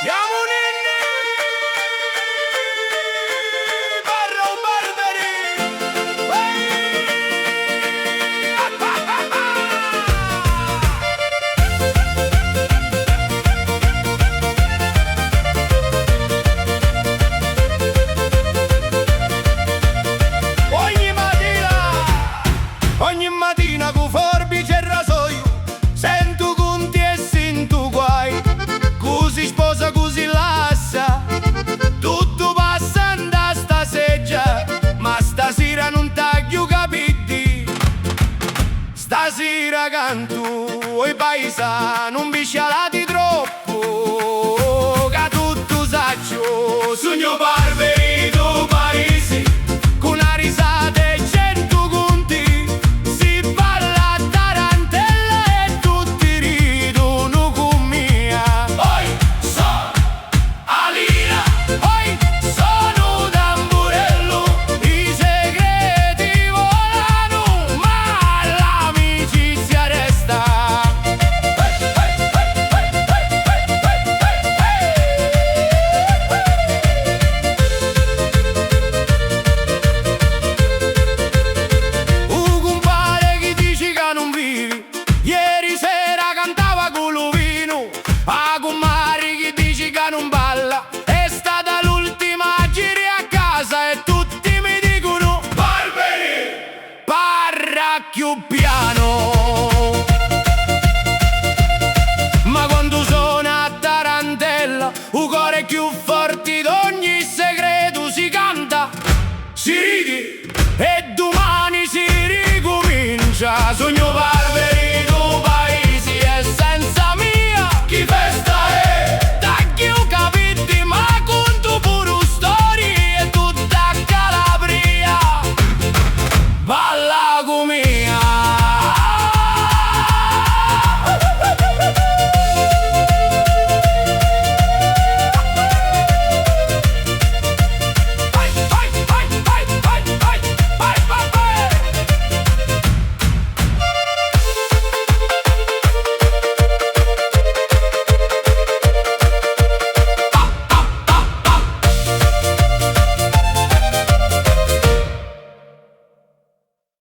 Siamo ninni, barro barberi. Ogni mattina con forbice e rasoio sento conti e sento guai. Così sposa, così lascia, tutto passa da sta seggia. Ma stasera non taglio capiti, stasera canto i paesani un biscialati